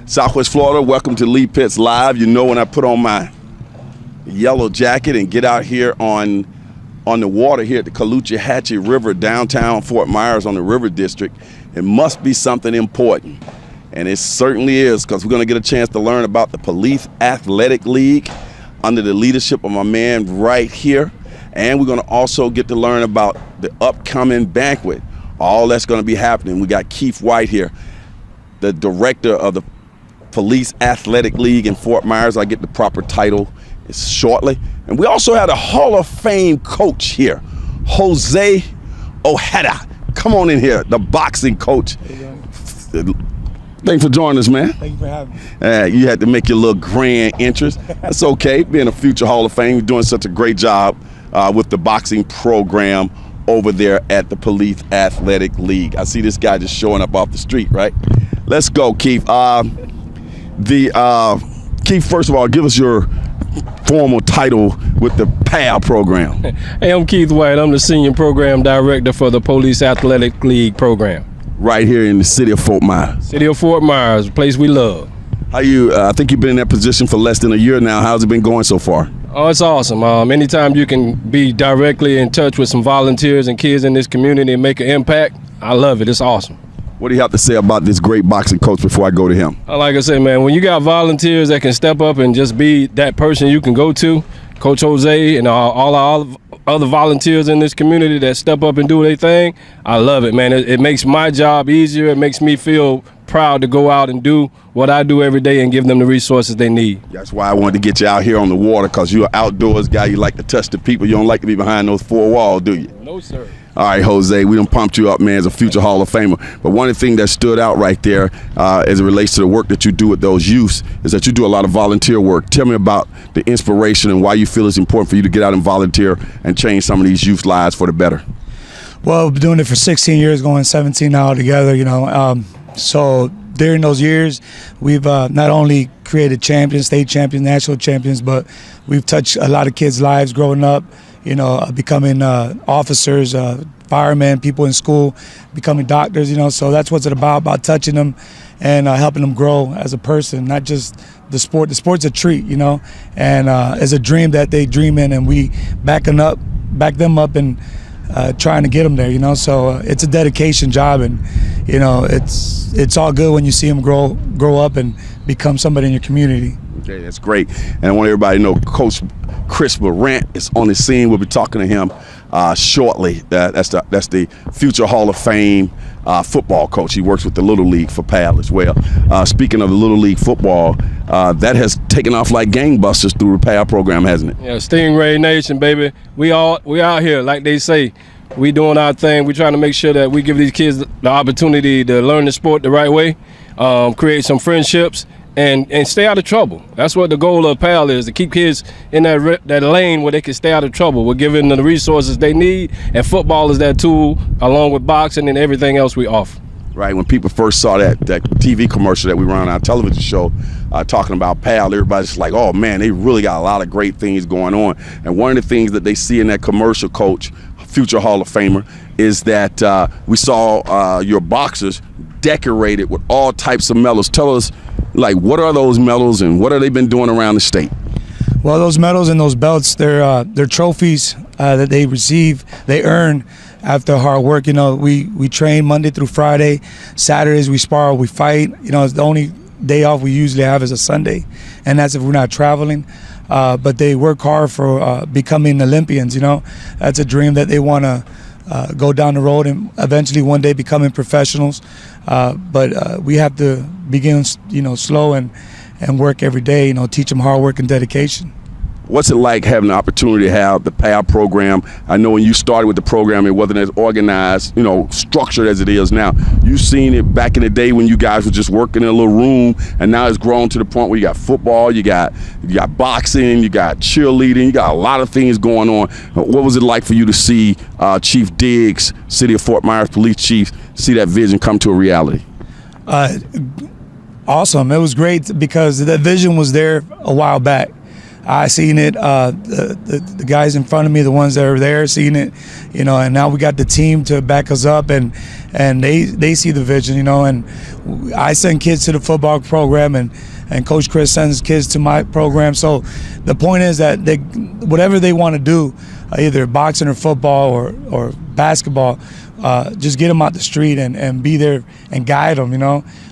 Southwest Florida, welcome to Lee Pitts Live. You know when I put on my yellow jacket and get out here on the water here at the Caloosahatchee River, downtown Fort Myers on the River District, it must be something important. And it certainly is, because we're going to get a chance to learn about the Police Athletic League under the leadership of my man right here. And we're going to also get to learn about the upcoming banquet. All that's going to be happening. We got Keith White here, the director of the Police Athletic League in Fort Myers. I get the proper title shortly. And we also had a Hall of Fame coach here, Jose Ojeda. Come on in here, the boxing coach. Thanks for joining us, man. Thank you for having me. You had to make your little grand entrance. That's okay, being a future Hall of Fame. You're doing such a great job with the boxing program over there at the Police Athletic League. I see this guy just showing up off the street, right? Let's go, Keith. Keith, first of all, give us your formal title with the PAL program. Hey, I'm Keith White. I'm the Senior Program Director for the Police Athletic League program. Right here in the city of Fort Myers. City of Fort Myers, a place we love. How you? I think you've been in that position for less than a year now. How's it been going so far? Oh, it's awesome. Anytime you can be directly in touch with some volunteers and kids in this community and make an impact, I love it. It's awesome. What do you have to say about this great boxing coach before I go to him? Like I said, man, when you got volunteers that can step up and just be that person you can go to, Coach Jose and all our other volunteers in this community that step up and do their thing, I love it, man. It makes my job easier. It makes me feel proud to go out and do what I do every day and give them the resources they need. That's why I wanted to get you out here on the water, because you're an outdoors guy. You like to touch the people. You don't like to be behind those four walls, do you? No, sir. All right, Jose, we done pumped you up, man, as a future Hall of Famer. But one of the things that stood out right there as it relates to the work that you do with those youths is that you do a lot of volunteer work. Tell me about the inspiration and why you feel it's important for you to get out and volunteer and change some of these youth lives for the better. Well, we've been doing it for 16 years, going 17 now together, so during those years, we've not only created champions, state champions, national champions, but we've touched a lot of kids' lives growing up, becoming officers, firemen, people in school, becoming doctors, so that's what it's about touching them and helping them grow as a person, not just the sport. The sport's a treat, and it's a dream that they dream in, and we back them up and trying to get them there, so it's a dedication job, and it's all good when you see them grow up and become somebody in your community. Okay, that's great. And I want everybody to know Coach Chris Morant is on the scene. We'll be talking to him shortly. That's the future Hall of Fame football coach. He works with the Little League for PAL as well. Speaking of the Little League football, that has taken off like gangbusters through the PAL program, hasn't it? Yeah, Stingray Nation, baby. We out here, like they say. We doing our thing. We're trying to make sure that we give these kids the opportunity to learn the sport the right way, create some friendships, and stay out of trouble. That's what the goal of PAL is, to keep kids in that lane where they can stay out of trouble. We're giving them the resources they need, and football is that tool, along with boxing and everything else we offer. Right, when people first saw that TV commercial that we run on our television show talking about PAL, everybody's like, oh man, they really got a lot of great things going on. And one of the things that they see in that commercial, Coach, future Hall of Famer, is that we saw your boxers decorated with all types of medals. Tell us, like, what are those medals and what have they been doing around the state? Well, those medals and those belts, they're trophies that they receive, they earn after hard work. We train Monday through Friday. Saturdays we spar, we fight. It's the only day off we usually have is a Sunday, and that's if we're not traveling. But they work hard for becoming Olympians. That's a dream that they want to go down the road and eventually one day becoming professionals. But we have to begin, slow and work every day. Teach them hard work and dedication. What's it like having the opportunity to have the PAL program? I know when you started with the program, it wasn't as organized, structured as it is now. You've seen it back in the day when you guys were just working in a little room, and now it's grown to the point where you got football, you got boxing, you got cheerleading, you got a lot of things going on. What was it like for you to see Chief Diggs, City of Fort Myers Police Chief, see that vision come to a reality? Awesome. It was great because that vision was there a while back. I seen it. The guys in front of me, the ones that are there, seen it. And now we got the team to back us up, and they see the vision. And I send kids to the football program, and Coach Chris sends kids to my program. So the point is that whatever they want to do, either boxing or football or basketball, just get them out the street and be there and guide them,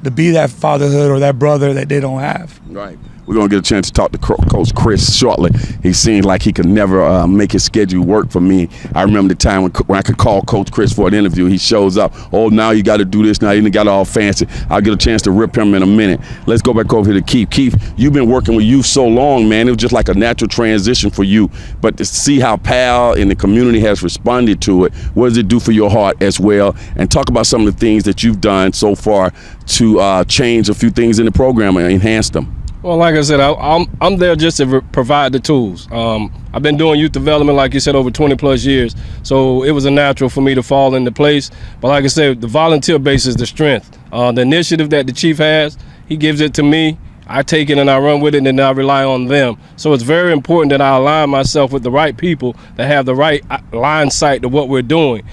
to be that fatherhood or that brother that they don't have. Right. We're going to get a chance to talk to Coach Chris shortly. He seemed like he could never make his schedule work for me. I remember the time when I could call Coach Chris for an interview. He shows up. Oh, now you got to do this. Now you got all fancy. I'll get a chance to rip him in a minute. Let's go back over here to Keith. Keith, you've been working with youth so long, man. It was just like a natural transition for you. But to see how PAL and the community has responded to it, what does it do for your heart as well? And talk about some of the things that you've done so far to change a few things in the program and enhance them. Well, like I said, I'm there just to provide the tools. I've been doing youth development, like you said, over 20 plus years. So it was a natural for me to fall into place. But like I said, the volunteer base is the strength. The initiative that the chief has, he gives it to me. I take it and I run with it, and then I rely on them. So it's very important that I align myself with the right people that have the right line sight to what we're doing.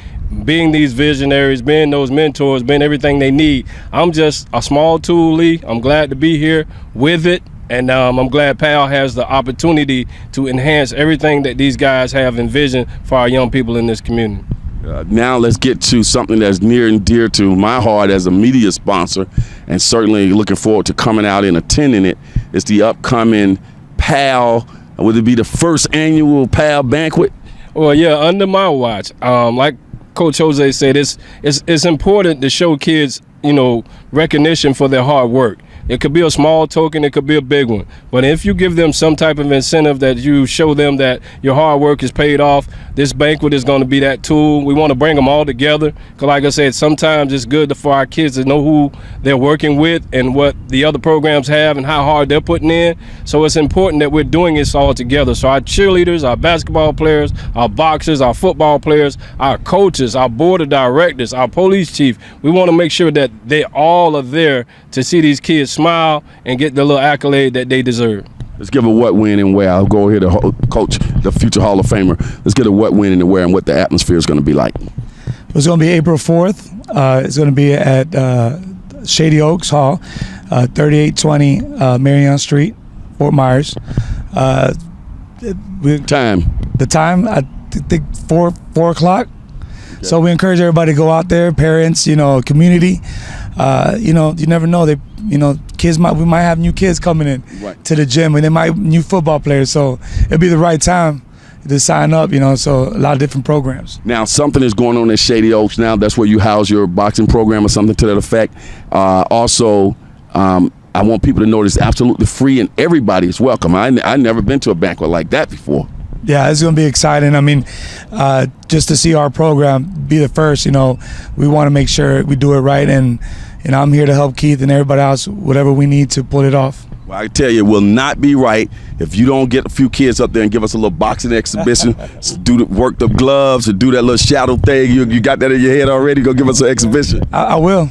Being these visionaries, being those mentors, being everything they need. I'm just a small tool, Lee. I'm glad to be here with it, and I'm glad PAL has the opportunity to enhance everything that these guys have envisioned for our young people in this community. Now let's get to something that's near and dear to my heart as a media sponsor, and certainly looking forward to coming out and attending it. It's the upcoming PAL, would it be the first annual PAL banquet? Well, yeah, under my watch. Like Coach Jose said, it's important to show kids, recognition for their hard work. It could be a small token, it could be a big one. But if you give them some type of incentive that you show them that your hard work is paid off, this banquet is going to be that tool. We want to bring them all together. Because like I said, sometimes it's good for our kids to know who they're working with and what the other programs have and how hard they're putting in. So it's important that we're doing this all together. So our cheerleaders, our basketball players, our boxers, our football players, our coaches, our board of directors, our police chief, we want to make sure that they all are there to see these kids smile and get the little accolade that they deserve. Let's give a what, when, and where. I'll go here to coach the future Hall of Famer. Let's get a what, when, and where, and what the atmosphere is going to be like. It's going to be April 4th. It's going to be at Shady Oaks Hall, 3820 Marion Street, Fort Myers. Time? The time, I think 4 o'clock. Okay. So we encourage everybody to go out there, parents, community. You never know. Kids we might have new kids coming in to the gym, and they might new football players. So it'll be the right time to sign up. So a lot of different programs. Now something is going on at Shady Oaks. Now that's where you house your boxing program or something to that effect. Also, I want people to know it's absolutely free and everybody is welcome. I never been to a banquet like that before. Yeah, it's going to be exciting. I mean, just to see our program be the first, we want to make sure we do it right. And I'm here to help Keith and everybody else, whatever we need to pull it off. Well, I tell you, it will not be right if you don't get a few kids up there and give us a little boxing exhibition, work the gloves, or do that little shadow thing. You got that in your head already? Go give us an exhibition. I will,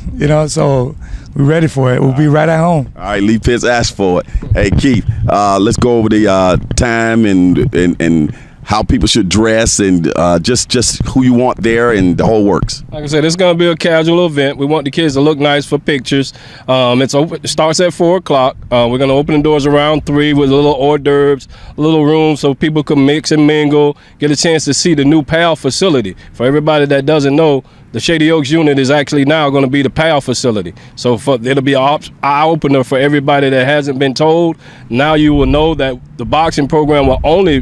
so we're ready for it. We'll be right at home. All right, Lee Pitts asked for it. Hey, Keith, let's go over the time and how people should dress and just who you want there and the whole works. Like I said, it's going to be a casual event. We want the kids to look nice for pictures. It's open. It starts at 4 o'clock. We're going to open the doors around 3 with a little hors d'oeuvres, a little room so people can mix and mingle, get a chance to see the new PAL facility. For everybody that doesn't know, the Shady Oaks unit is actually now going to be the PAL facility. So it'll be an eye-opener for everybody that hasn't been told. Now you will know that the boxing program won't only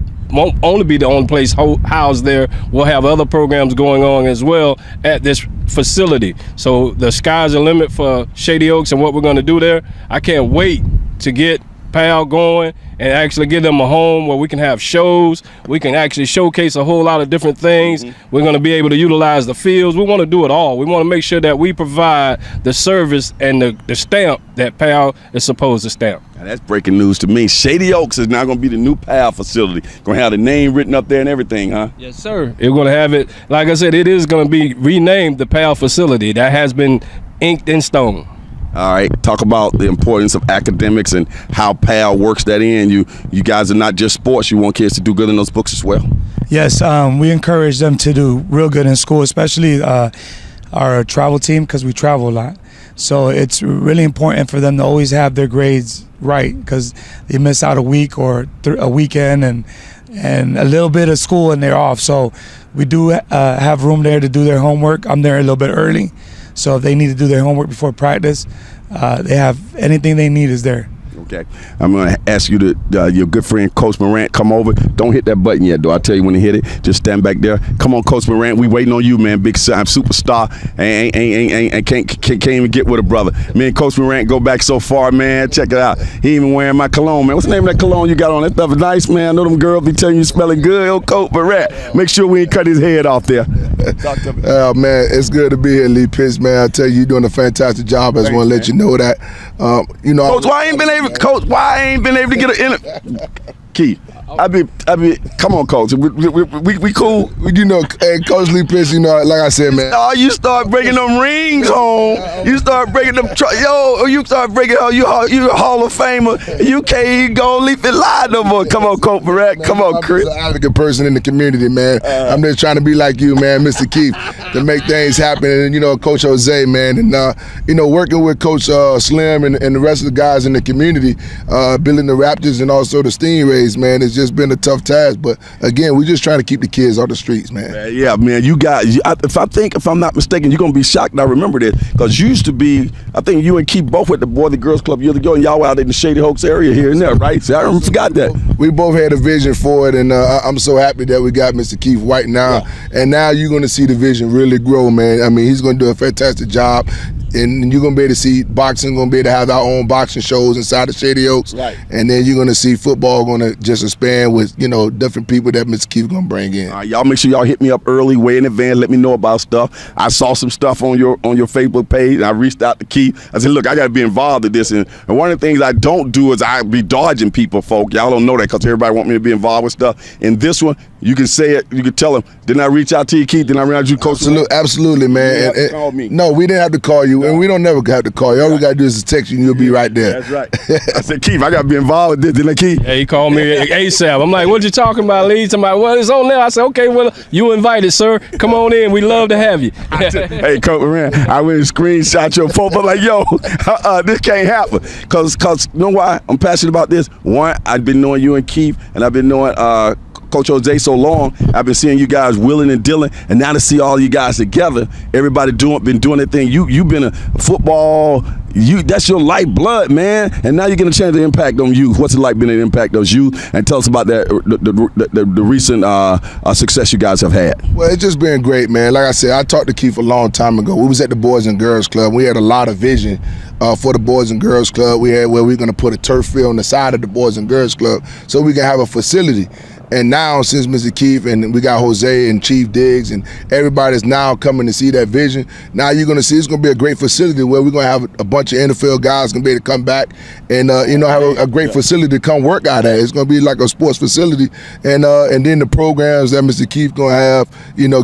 be the only place housed there. We'll have other programs going on as well at this facility. So the sky's the limit for Shady Oaks and what we're going to do there. I can't wait to get PAL going and actually give them a home where we can have shows. We can actually showcase a whole lot of different things. We're going to be able to utilize the fields. We want to do it all. We want to make sure that we provide the service and the stamp that PAL is supposed to stamp. Now that's breaking news to me. Shady Oaks is now going to be the new PAL facility. Going to have the name written up there and everything, huh? Yes, sir. We're going to have it. Like I said, it is going to be renamed the PAL facility. That has been inked in stone. All right, talk about the importance of academics and how PAL works that in. You guys are not just sports. You want kids to do good in those books as well. Yes, we encourage them to do real good in school, especially our travel team, because we travel a lot. So it's really important for them to always have their grades right, because they miss out a week or a weekend and a little bit of school and they're off. So we do have room there to do their homework. I'm there a little bit early. So if they need to do their homework before practice, they have anything they need is there. Okay. I'm going to ask you to, your good friend, Coach Morant, come over. Don't hit that button yet, though. I'll tell you when to hit it. Just stand back there. Come on, Coach Morant. We waiting on you, man. Big time superstar. And can't even get with a brother. Me and Coach Morant go back so far, man. Check it out. He even wearing my cologne, man. What's the name of that cologne you got on? That stuff is nice, man. I know them girls be telling you smelling good. Oh, Coach Morant. Make sure we ain't cut his head off there. Talk to me. Man, it's good to be here, Lee Pitts, man. I tell you, you're doing a fantastic job. I just want to let you know that. Coach, why I ain't been able to get an interview? Key. Come on, Coach. We cool. You know, hey, Coach Lee Pitts, you know, like I said, man. Oh, you start bringing them rings home. You start bringing them, you start bringing home. You a Hall of Famer. You can't even go leave it live no more. Come on, Coach Morant. Come on, Chris. I'm an advocate person in the community, man. I'm just trying to be like you, man, Mr. Keith, to make things happen. And, you know, Coach Jose, man. And, you know, working with Coach Slim and the rest of the guys in the community, building the Raptors and also the Stingrays, man, it's just been a tough task. But, again, we're just trying to keep the kids off the streets, man. Yeah, man. You got, if I'm not mistaken, you're going to be shocked. I remember this because you used to be, I think you and Keith both at the Boys and Girls Club years ago, and y'all were out in the Shady Hoax area here and there, right? So I forgot that. We both had a vision for it, and I'm so happy that we got Mr. Keith White now. Yeah. And now you're going to see the vision really grow, man. I mean, he's going to do a fantastic job. And you're going to be able to see boxing, going to be able to have our own boxing shows inside the Shady Oaks. Right. And then you're going to see football going to just expand with, you know, different people that Mr. Keith's going to bring in. Y'all make sure y'all hit me up early, way in advance, let me know about stuff. I saw some stuff on your Facebook page, and I reached out to Keith. I said, look, I got to be involved in this. And one of the things I don't do is I be dodging people, folk. Y'all don't know that because everybody want me to be involved with stuff. In this one, you can say it, you can tell them, didn't I reach out to you, Keith? Didn't I reach out to you, Coach? Absolutely, man. You call me. No, we didn't have to call you, and we don't never have to call you. All we got to do is text you, and you'll be right there. That's right. I said, Keith, I got to be involved with this, didn't I, Keith? Hey, he called me ASAP. I'm like, what you talking about, Lee? Somebody, well, it's on there. I said, okay, well, you invited, sir. Come on in. We love to have you. Hey, Coach Moran, I went and screenshot your phone. I'm like, yo, this can't happen. Because you know why I'm passionate about this? One, I've been knowing you and Keith, and I've been knowing Coach Jose so long. I've been seeing you guys willing and dealing, and now to see all you guys together, everybody been doing their thing. You've been a football, that's your lifeblood, man. And now you're getting a chance to impact on youth. What's it like being an impact on youth? And tell us about that the recent success you guys have had. Well, it's just been great, man. Like I said, I talked to Keith a long time ago. We was at the Boys and Girls Club. We had a lot of vision for the Boys and Girls Club. We had where we're going to put a turf field on the side of the Boys and Girls Club so we can have a facility. And now, since Mr. Keith and we got Jose and Chief Diggs and everybody's now coming to see that vision, now you're going to see it's going to be a great facility where we're going to have a bunch of NFL guys going to be able to come back and have a great facility to come work out at. It's going to be like a sports facility, and then the programs that Mr. Keith going to have,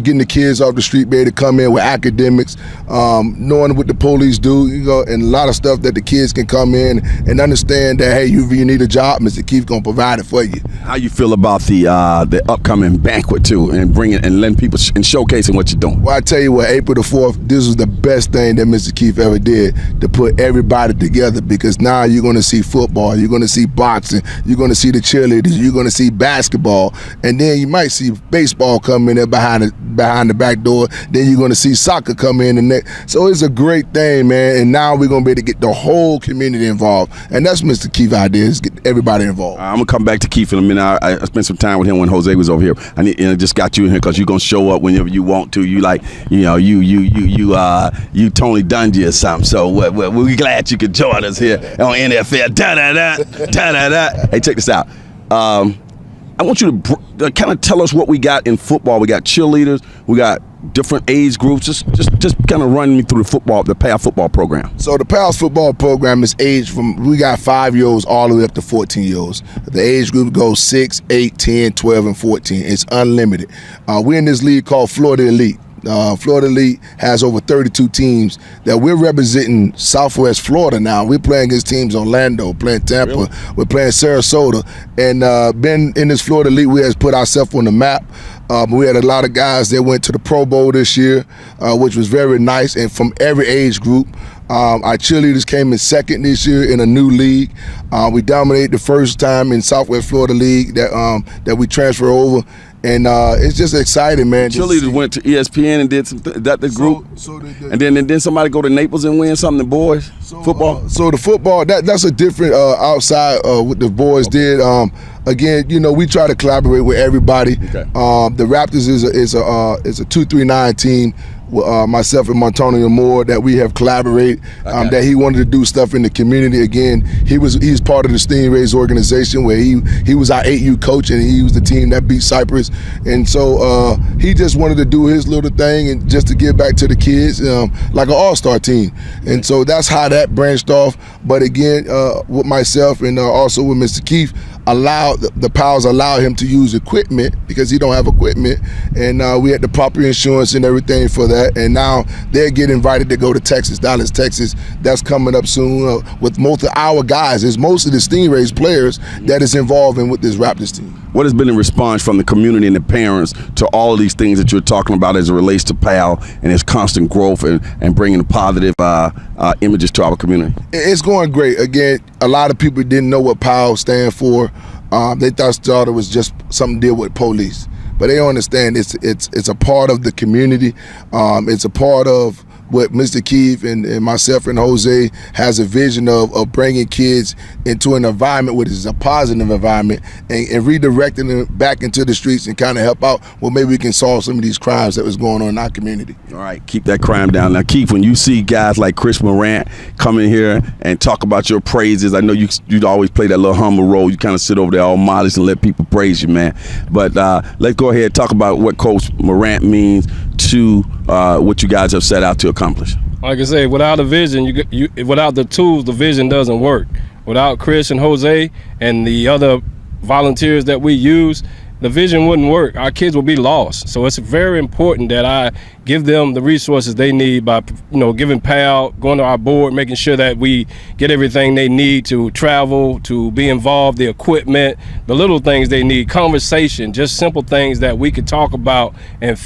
getting the kids off the street, be able to come in with academics, knowing what the police do, and a lot of stuff that the kids can come in and understand that, hey, you need a job, Mr. Keith going to provide it for you. How you feel about the upcoming banquet too, and bringing and letting people and showcasing what you're doing? Well, I tell you what, April the 4th, this was the best thing that Mr. Keith ever did, to put everybody together, because now you're going to see football, you're going to see boxing, you're going to see the cheerleaders, you're going to see basketball, and then you might see baseball come in there behind the back door. Then you're going to see soccer come in the next. So it's a great thing, man. And now we're going to be able to get the whole community involved, and that's Mr. Keith's idea, is get everybody involved. I'm gonna come back to Keith in a minute. I spent some time with him when Jose was over here. I just got you in here because you're gonna show up whenever you want to. You like, you Tony Dungy or something. So we're glad you could join us here on NFL. Hey, check this out. I want you to kind of tell us what we got in football. We got cheerleaders. We got different age groups. Just kind of run me through the PAL football program. So the PAL football program is aged we got 5-year-olds all the way up to 14-year-olds. The age group goes 6, 8, 10, 12, and 14. It's unlimited. We're in this league called Florida Elite. Florida Elite has over 32 teams that we're representing Southwest Florida now. We're playing against teams Orlando, playing Tampa, really? We're playing Sarasota, and been in this Florida Elite, we have put ourselves on the map. We had a lot of guys that went to the Pro Bowl this year, which was very nice, and from every age group. Our cheerleaders came in second this year in a new league. We dominated the first time in Southwest Florida League that we transfer over. And it's just exciting, man. Cheerleaders went to ESPN and did some. That the group, and then somebody go to Naples and win something. The boys football. So the football that's a different outside what the boys did. Again, you know, we try to collaborate with everybody. Okay. The Raptors is a 2-3-9 team. Myself and Montonio Moore that we have collaborated, that he wanted to do stuff in the community. Again, he's part of the Stingrays organization where he was our 8U coach and he was the team that beat Cypress, and so he just wanted to do his little thing and just to give back to the kids, like an all-star team. And so that's how that branched off. But again, with myself and also with Mr. Keith, the Pals allowed him to use equipment because he don't have equipment, and we had the proper insurance and everything for that. And now they're getting invited to go to Texas, Dallas, Texas. That's coming up soon with most of our guys. It's most of the Stingrays players that is involved with this Raptors team. What has been the response from the community and the parents to all of these things that you're talking about as it relates to PAL and its constant growth and bringing positive images to our community? It's going great. Again, a lot of people didn't know what PAL stand for. They thought it was just something to deal with police. But they don't understand it's a part of the community. It's a part of what Mr. Keith and myself and Jose has a vision of bringing kids into an environment which is a positive environment and redirecting them back into the streets and kind of help out. Well, maybe we can solve some of these crimes that was going on in our community. All right, keep that crime down. Now, Keith, when you see guys like Chris Morant come in here and talk about your praises, I know you'd always play that little humble role. You kind of sit over there all modest and let people praise you, man. But let's go ahead and talk about what Coach Morant means to what you guys have set out to accomplish. Like I say, without a vision, without the tools, the vision doesn't work. Without Chris and Jose and the other volunteers that we use, the vision wouldn't work. Our kids will be lost. So it's very important that I give them the resources they need by, giving PAL, going to our board, making sure that we get everything they need to travel, to be involved, the equipment, the little things they need, conversation, just simple things that we could talk about and,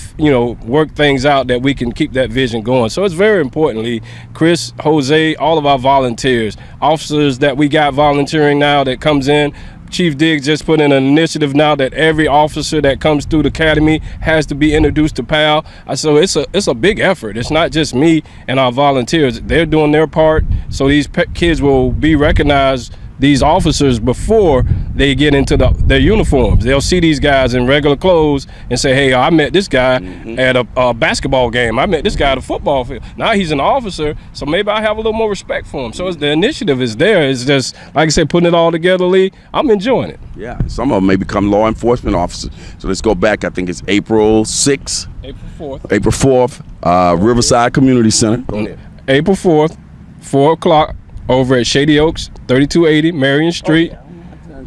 work things out that we can keep that vision going. So it's very importantly, Chris, Jose, all of our volunteers, officers that we got volunteering now that comes in. Chief Diggs just put in an initiative now that every officer that comes through the academy has to be introduced to PAL. So it's a big effort. It's not just me and our volunteers. They're doing their part, so these kids will be recognized, these officers, before they get into their uniforms. They'll see these guys in regular clothes and say, hey, I met this guy at a basketball game. I met this guy at a football field. Now he's an officer, so maybe I have a little more respect for him. So the initiative is there. It's just, like I said, putting it all together, Lee, I'm enjoying it. Yeah, some of them may become law enforcement officers. So let's go back. I think it's April 6th. April 4th, Riverside Community Center. April 4th, 4 o'clock. Over at Shady Oaks, 3280 Marion Street.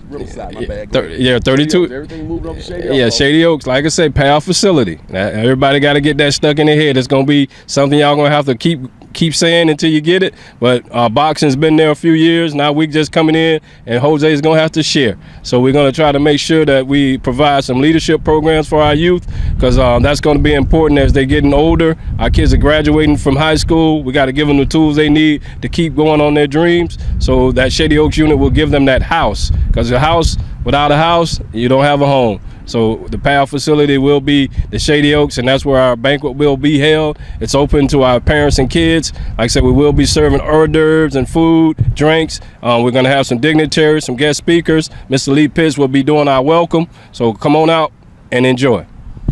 Riverside, my bad. 32. Everything moved over Shady Oaks. Yeah, Shady Oaks. Like I said, PAL facility. Now, everybody got to get that stuck in their head. It's gonna be something y'all gonna have to keep saying until you get it. But boxing's been there a few years. Now we just coming in, and Jose's gonna have to share. So we're gonna try to make sure that we provide some leadership programs for our youth, because that's gonna be important as they're getting older. Our kids are graduating from high school. We got to give them the tools they need to keep going on their dreams. So that Shady Oaks unit will give them that house, because a house, without a house, you don't have a home. So the PAL facility will be the Shady Oaks, and that's where our banquet will be held. It's open to our parents and kids. Like I said, we will be serving hors d'oeuvres and food, drinks. We're going to have some dignitaries, some guest speakers. Mr. Lee Pitts will be doing our welcome. So come on out and enjoy.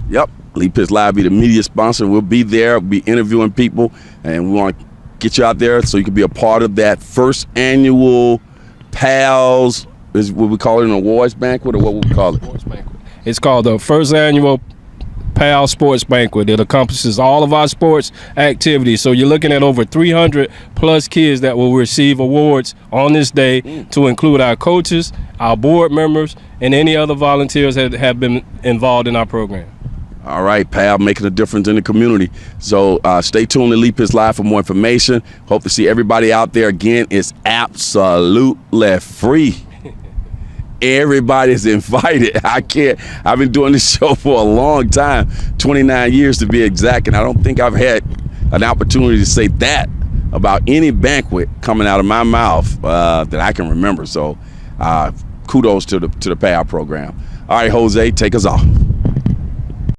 Yep, Lee Pitts Live be the media sponsor. We'll be there, we'll be interviewing people, and we want to get you out there so you can be a part of that first annual PAL's, is what we call it, an awards banquet, or what would we call it? Awards banquet. It's called the first annual PAL Sports Banquet. It encompasses all of our sports activities. So you're looking at over 300 plus kids that will receive awards on this day, to include our coaches, our board members, and any other volunteers that have been involved in our program. All right, pal, making a difference in the community. So stay tuned to Elite Pits Live for more information. Hope to see everybody out there again. It's absolutely free. Everybody's invited. I've been doing this show for a long time, 29 years to be exact, and I don't think I've had an opportunity to say that about any banquet coming out of my mouth that I can remember. So kudos to the PAL program. All right, Jose, take us off.